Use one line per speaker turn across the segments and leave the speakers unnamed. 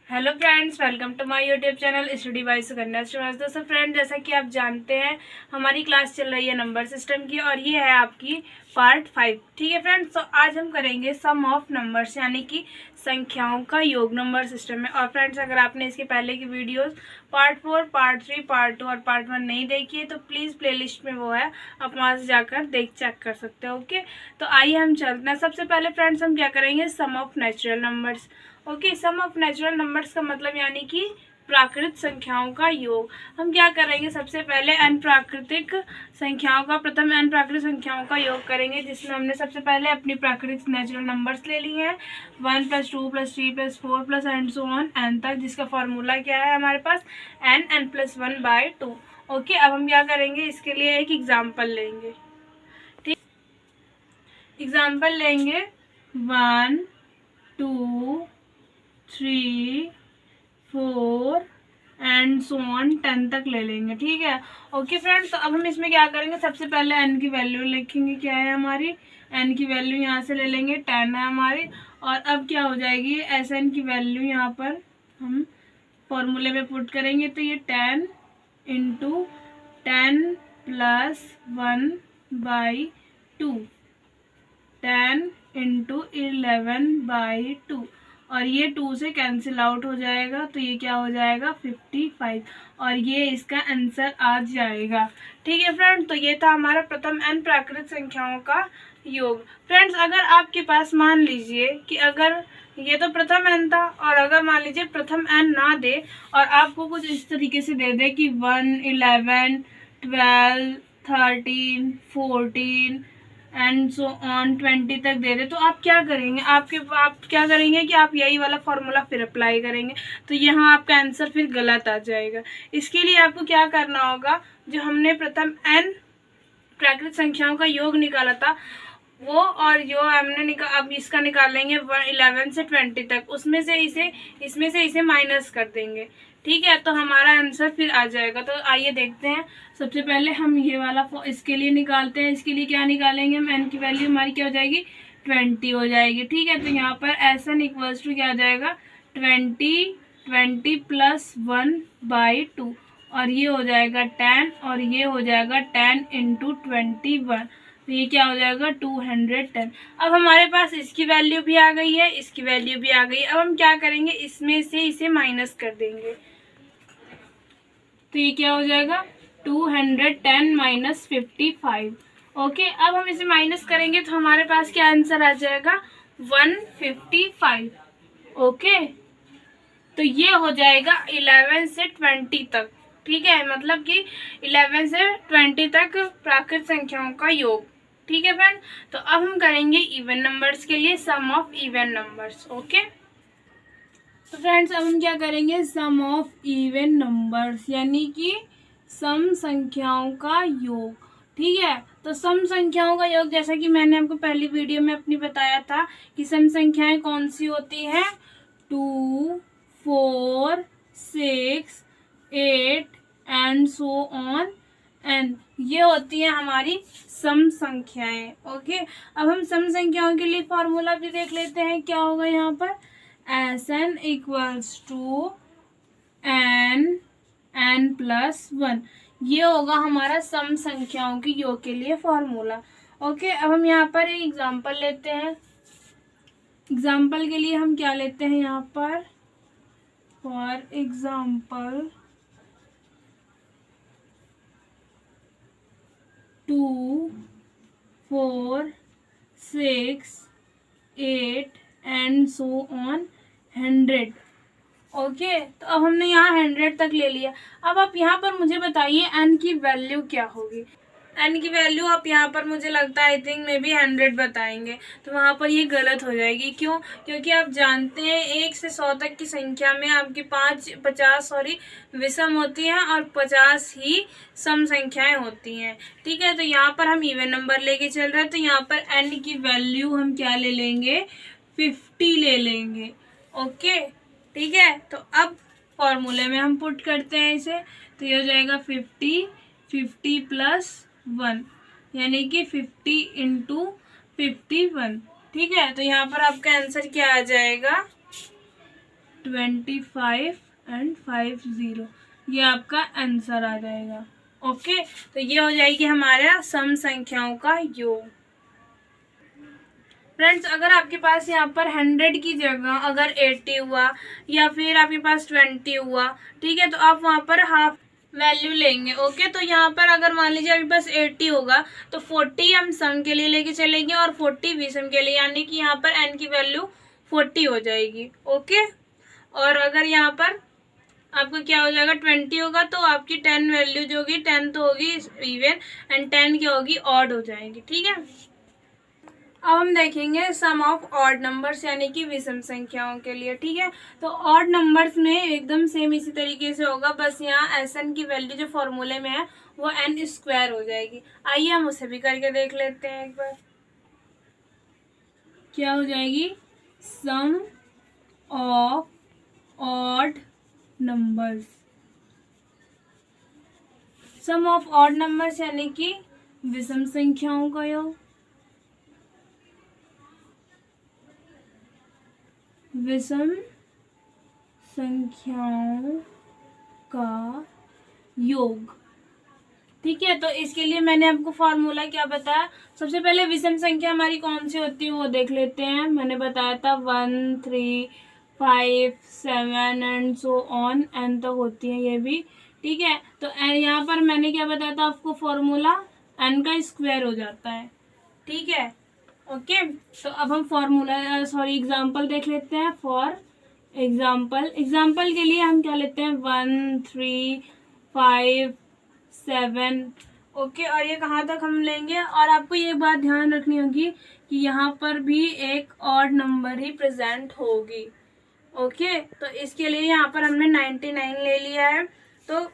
Hello friends, welcome to my YouTube channel study by Sukanya Shrivastava. दोस्तों friend, जैसा कि आप जानते हैं हमारी क्लास चल रही है नंबर सिस्टम की और ये है आपकी पार्ट 5। ठीक है फ्रेंड्स, तो आज हम करेंगे सम ऑफ नंबर्स यानी कि संख्याओं का योग नंबर सिस्टम में। और फ्रेंड्स, अगर आपने इसके पहले की वीडियोस पार्ट 4, पार्ट 3, पार्ट 2 और पार्ट 1 नहीं देखी है तो प्लीज़ प्लेलिस्ट में वो है, आप वहाँ से जाकर चेक कर सकते हो। ओके, तो आइए हम चलते हैं। सबसे पहले फ्रेंड्स हम क्या करेंगे, sum of natural numbers. Okay, sum of natural numbers का मतलब यानी कि प्राकृत संख्याओं का योग। हम क्या करेंगे, सबसे पहले n प्राकृतिक संख्याओं का प्रथम n प्राकृतिक संख्याओं का योग करेंगे, जिसमें हमने सबसे पहले अपनी प्राकृतिक नेचुरल नंबर्स ले लिए हैं 1 + 2 + 3 + 4 + एंड सो ऑन n तक, जिसका फॉर्मूला क्या है हमारे पास n+1/2। ओके, अब हम क्या करेंगे, इसके लिए एक एग्जाम्पल लेंगे। ठीक, एग्जाम्पल लेंगे 1 2 3 4 एंड सो ऑन 10 तक ले लेंगे। ठीक है, ओके फ्रेंड्स, तो अब हम इसमें क्या करेंगे, सबसे पहले n की वैल्यू लिखेंगे। क्या है हमारी n की वैल्यू, यहाँ से ले लेंगे 10 है हमारी। और अब क्या हो जाएगी, Sn की वैल्यू यहाँ पर हम फॉर्मूले में पुट करेंगे, तो ये 10 × 10 + 1/2 10 × 11/2 और ये 2 से कैंसिल आउट हो जाएगा, तो ये क्या हो जाएगा 55 और ये इसका आंसर आ जाएगा। ठीक है फ्रेंड्स, तो ये था हमारा प्रथम n प्राकृतिक संख्याओं का योग। फ्रेंड्स, अगर आपके पास मान लीजिए कि अगर ये तो प्रथम n था और अगर मान लीजिए प्रथम n ना दे और आपको कुछ इस तरीके से दे दे कि 1 11 12 13 14 एंड सो ऑन 20 तक दे दे, तो आप क्या करेंगे, आप क्या करेंगे कि आप यही वाला फॉर्मूला फिर अप्लाई करेंगे, तो यहाँ आपका आंसर फिर गलत आ जाएगा। इसके लिए आपको क्या करना होगा, जो हमने प्रथम n प्राकृतिक संख्याओं का योग निकाला था वो और जो हमने अब इसका निकालेंगे 11 से 20 तक, उसमें से इसे माइनस कर देंगे। ठीक है, तो हमारा आंसर फिर आ जाएगा। तो आइए देखते हैं, सबसे पहले हम ये वाला इसके लिए निकालते हैं। इसके लिए क्या निकालेंगे हम, n की वैल्यू हमारी क्या हो जाएगी 20 हो जाएगी। ठीक है, तो यहाँ पर Sn = क्या आ जाएगा 20 + 1/2 और ये हो जाएगा 10 और ये हो जाएगा 10 × 21, तो ये क्या हो जाएगा 210। अब हमारे पास इसकी वैल्यू भी आ गई है, इसकी वैल्यू भी आ गई। अब हम क्या करेंगे, इसमें से इसे माइनस कर देंगे, तो ये क्या हो जाएगा 210 - 55। ओके, अब हम इसे माइनस करेंगे तो हमारे पास क्या आंसर आ जाएगा 155। ओके, तो ये हो जाएगा 11 से 20 तक। ठीक है, मतलब कि 11 से 20 तक प्राकृतिक संख्याओं का योग। ठीक है फ्रेंड, तो अब हम करेंगे इवन नंबर्स के लिए सम ऑफ इवन नंबर्स। ओके, तो फ्रेंड्स अब हम क्या करेंगे, सम ऑफ इवन नंबर्स यानी कि सम संख्याओं का योग। ठीक है, तो सम संख्याओं का योग, जैसा कि मैंने आपको पहली वीडियो में अपनी बताया था कि सम संख्याएं कौन सी होती हैं, 2 4 6 8 एंड सो ऑन एन, ये होती है हमारी सम संख्याएं। ओके, अब हम सम संख्याओं के लिए फॉर्मूला भी देख लेते हैं। क्या होगा यहाँ पर, Sn = n+1, ये होगा हमारा सम संख्याओं के योग के लिए फॉर्मूला। ओके, अब हम यहाँ पर एक एग्जांपल लेते हैं। एग्जांपल के लिए हम क्या लेते हैं यहाँ पर, for example 2 4 6 8 and so on 100। Okay, तो अब हमने यहाँ 100 तक ले लिया। अब आप यहाँ पर मुझे बताइए n की वैल्यू क्या होगी। n की वैल्यू आप यहाँ पर मुझे लगता है आई थिंक मे बी 100 बताएंगे, तो वहाँ पर ये गलत हो जाएगी। क्यों, क्योंकि आप जानते हैं 1 से 100 तक की संख्या में आपकी 50 विषम होती हैं और 50 ही सम संख्याएं होती हैं। ठीक है, तो यहाँ पर हम इवन नंबर लेके चल रहे हैं, तो यहाँ पर n की वैल्यू हम क्या ले लेंगे 50 ले लेंगे। ओके, ठीक है, तो अब फॉर्मूले में हम पुट करते हैं इसे, तो ये हो जाएगा 50 + 1 यानी कि 50 × 51। ठीक है, तो यहाँ पर आपका आंसर क्या आ जाएगा 25 एंड 50, ये आपका आंसर आ जाएगा। ओके, तो ये हो जाएगी हमारा सम संख्याओं का योग। फ्रेंड्स, अगर आपके पास यहाँ पर 100 की जगह अगर 80 हुआ या फिर आपके पास 20 हुआ, ठीक है, तो आप वहाँ पर हाफ वैल्यू लेंगे। ओके, तो यहाँ पर अगर मान लीजिए आपके पास 80 होगा तो 40 हम सम के लिए लेके चलेंगे और 40 विषम के लिए, यानी कि यहाँ पर n की वैल्यू 40 हो जाएगी। ओके, और अगर यहाँ पर आपका क्या हो जाएगा 20 होगा तो आपकी 10 वैल्यू जो होगी 10 तो होगी इवन एंड 10 क्या होगी ऑड हो जाएगी। ठीक है, अब हम देखेंगे सम ऑफ ऑड नंबर्स यानी कि विषम संख्याओं के लिए। ठीक है, तो ऑड नंबर्स में एकदम सेम इसी तरीके से होगा, बस यहाँ एन की वैल्यू जो फॉर्मूले में है वो n स्क्वायर हो जाएगी। आइए हम उसे भी करके देख लेते हैं एक बार। क्या हो जाएगी sum of odd numbers, sum of odd numbers यानी कि विषम संख्याओं का योग, विषम संख्याओं का योग। ठीक है, तो इसके लिए मैंने आपको फॉर्मूला क्या बताया, सबसे पहले विषम संख्या हमारी कौन सी होती है वो देख लेते हैं। मैंने बताया था 1, 3, 5, 7 एंड सो ऑन, एन तक होती है ये भी। ठीक है, तो यहाँ पर मैंने क्या बताया था आपको, फॉर्मूला एन का स्क्वायर हो जाता है। ठीक है, ओके, तो अब हम फॉर्मूला एग्जाम्पल देख लेते हैं। फॉर एग्जाम्पल के लिए हम क्या लेते हैं 1, 3, 5, 7। ओके, और ये कहाँ तक हम लेंगे, और आपको ये बात ध्यान रखनी होगी कि यहाँ पर भी एक ऑड नंबर ही प्रेजेंट होगी। ओके, तो इसके लिए यहाँ पर हमने 99 ले लिया है। तो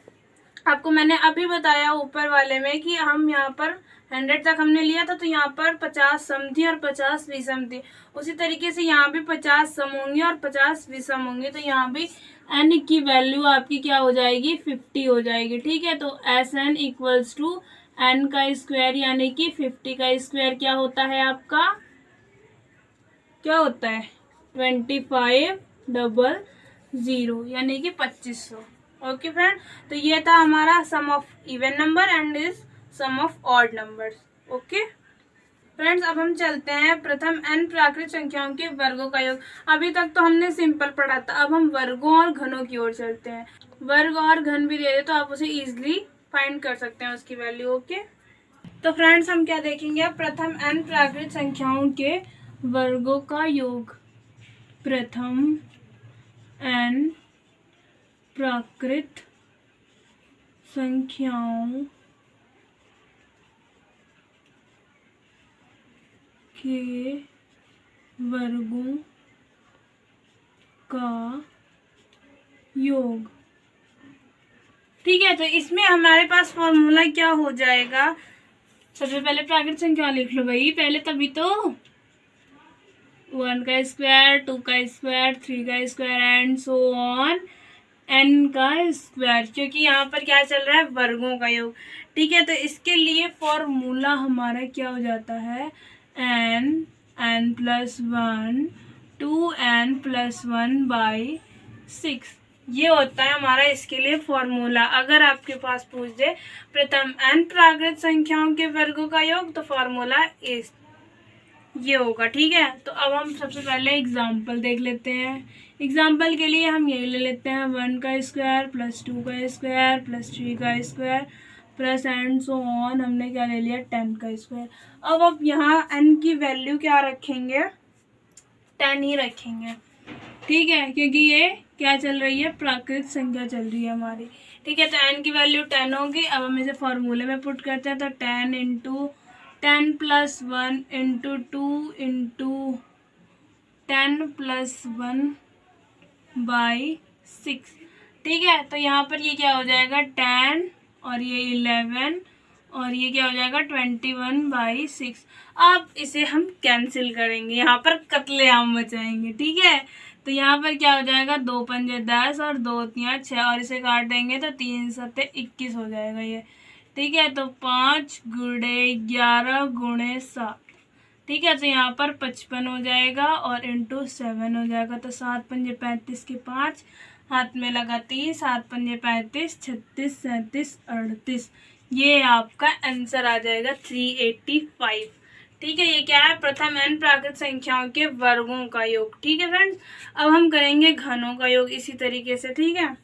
आपको मैंने अभी बताया ऊपर वाले में कि हम यहाँ पर 100 तक हमने लिया था, तो यहाँ पर 50 सम थी और 50 विषम थी। उसी तरीके से यहाँ भी 50 सम होंगी और 50 विषम होंगी, तो यहाँ भी n की वैल्यू आपकी क्या हो जाएगी 50 हो जाएगी। ठीक है, तो Sn इक्वल्स टू n का स्क्वायर यानी कि 50 का स्क्वायर क्या होता है आपका, क्या होता है 2500 यानी कि 2500। ओके फ्रेंड, तो ये था हमारा sum of even number and is sum of odd numbers. Okay friends, अब हम चलते हैं प्रथम n प्राकृत संख्याओं के वर्गों का योग। अभी तक तो हमने सिंपल पढ़ा था, अब हम वर्गों और घनों की ओर चलते हैं। वर्ग और घन भी दे दे तो आप उसे इजीली फाइंड कर सकते हैं उसकी वैल्यू। ओके, तो फ्रेंड्स हम क्या देखेंगे, प्रथम n प्राकृत संख्याओं के वर्गों का योग। प्रथम n प्राकृत संख्याओं के वर्गों का योग। ठीक है, तो इसमें हमारे पास फॉर्मूला क्या हो जाएगा, सबसे पहले प्राकृत संख्या लिख लो भाई पहले, तभी तो 1 का स्क्वायर, 2 का स्क्वायर, 3 का square and so on n का स्क्वायर, क्योंकि यहाँ पर क्या चल रहा है वर्गों का योग। ठीक है, तो इसके लिए फॉर्मूला हमारा क्या हो जाता है n प्लस 1 2n+1/6, ये होता है हमारा इसके लिए फॉर्मूला। अगर आपके पास पूछ दे प्रथम n प्राकृत संख्याओं के वर्गों का योग तो फॉर्मूला इस ये होगा। ठीक है, तो अब हम सबसे पहले एग्जाम्पल देख लेते हैं। एग्जाम्पल के लिए हम यही ले लेते हैं 1 का स्क्वायर प्लस 2 का स्क्वायर प्लस 3 का square plus and so on, हमने क्या ले लिया 10 का स्क्वायर। अब यहाँ n की वैल्यू क्या रखेंगे 10 ही रखेंगे। ठीक है, क्योंकि ये क्या चल रही है प्राकृत संख्या चल रही है हमारी। ठीक है, तो n की वैल्यू 10 होगी। अब हम इसे फॉर्मूले में पुट करते हैं, तो 10 × 10 + 1 × 2 × 10 + 1/6। ठीक है, तो यहाँ पर ये क्या हो जाएगा 10 और ये 11 और ये क्या हो जाएगा 21/6। अब इसे हम कैंसिल करेंगे, यहाँ पर कत्लेआम मचाएंगे। ठीक है, तो यहाँ पर क्या हो जाएगा 2 पंजे 10 और 2 तियां 6 और इसे काट देंगे तो 3 सत्ते 21 हो जाएगा ये। ठीक है, तो 5 × 11 × 7 ठीक है, तो यहाँ पर 55 हो जाएगा और इंटू 7 हो जाएगा। तो 7 पंजे 35 के 5, हाथ में लगा 30, 7 पंजे 35, 36, 37, 38। ये आपका आंसर आ जाएगा 385। ठीक है, ये क्या है, प्रथम n प्राकृत संख्याओं के वर्गों का योग। ठीक है फ्रेंड्स, अब हम करेंगे घनों का योग इसी तरीके से। ठीक है,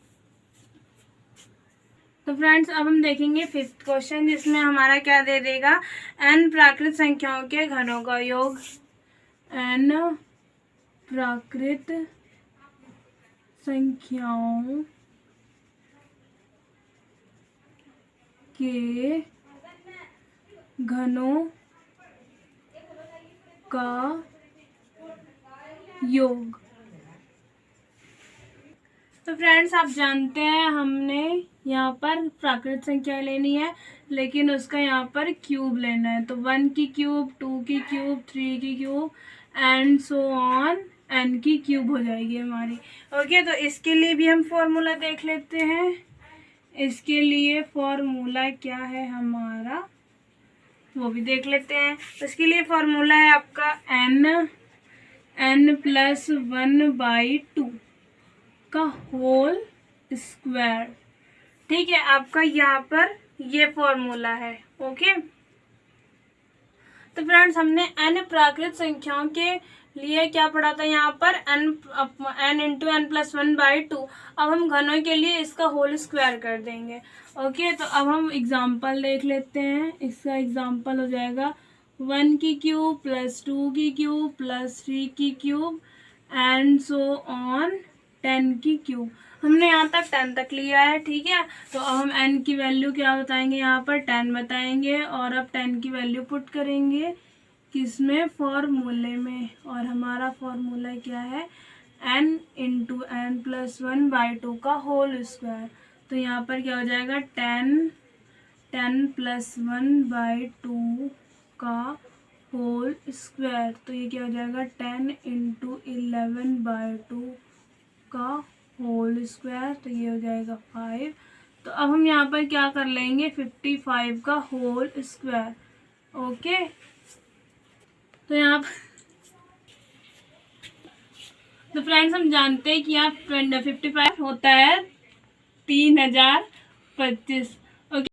तो फ्रेंड्स अब हम देखेंगे 5th क्वेश्चन, जिसमें हमारा क्या दे देगा, n प्राकृत संख्याओं के घनों का योग। n प्राकृत संख्याओं के घनों का योग। तो फ्रेंड्स आप जानते हैं हमने यहाँ पर प्राकृत संख्या लेनी है, लेकिन उसका यहाँ पर क्यूब लेना है। तो 1 की क्यूब, 2 की क्यूब, 3 की cube and so on, n की क्यूब हो जाएगी हमारी। ओके, तो इसके लिए भी हम फॉर्मूला देख लेते हैं। इसके लिए फॉर्मूला क्या है हमारा, वो भी देख लेते हैं। तो इसके लिए फॉर्मूला है आपका n प्लस 1/2 का होल स्क्वायर। ठीक है, आपका यहाँ पर ये फॉर्मूला है। ओके, तो फ्रेंड्स हमने n प्राकृत संख्याओं के लिए क्या पढ़ा था, यहाँ पर n इंटू n प्लस 1/2। अब हम घनों के लिए इसका होल स्क्वायर कर देंगे। ओके, तो अब हम एग्जाम्पल देख लेते हैं। इसका एग्जाम्पल हो जाएगा 1 की क्यूब प्लस 2 की क्यूब प्लस 3 की क्यूब एंड सो ऑन 10 की क्यूब। हमने यहाँ तक 10 तक लिया है। ठीक है, तो अब हम n की वैल्यू क्या बताएंगे, यहाँ पर 10 बताएंगे और अब 10 की वैल्यू पुट करेंगे किसमें, फॉर्मूले में। और हमारा फॉर्मूला क्या है, n इंटू n प्लस 1/2 का होल स्क्वायर। तो यहाँ पर क्या हो जाएगा, 10 प्लस 1/2 का होल स्क्वायर। तो ये क्या हो जाएगा, 10 इंटू 11/2 का होल स्क्वायर। तो ये हो जाएगा 5। तो अब हम यहाँ पर क्या कर लेंगे, 55 का होल स्क्वायर। ओके, तो यहाँ पर तो फ्रेंड्स हम जानते हैं कि यहाँ 55 होता है 3025।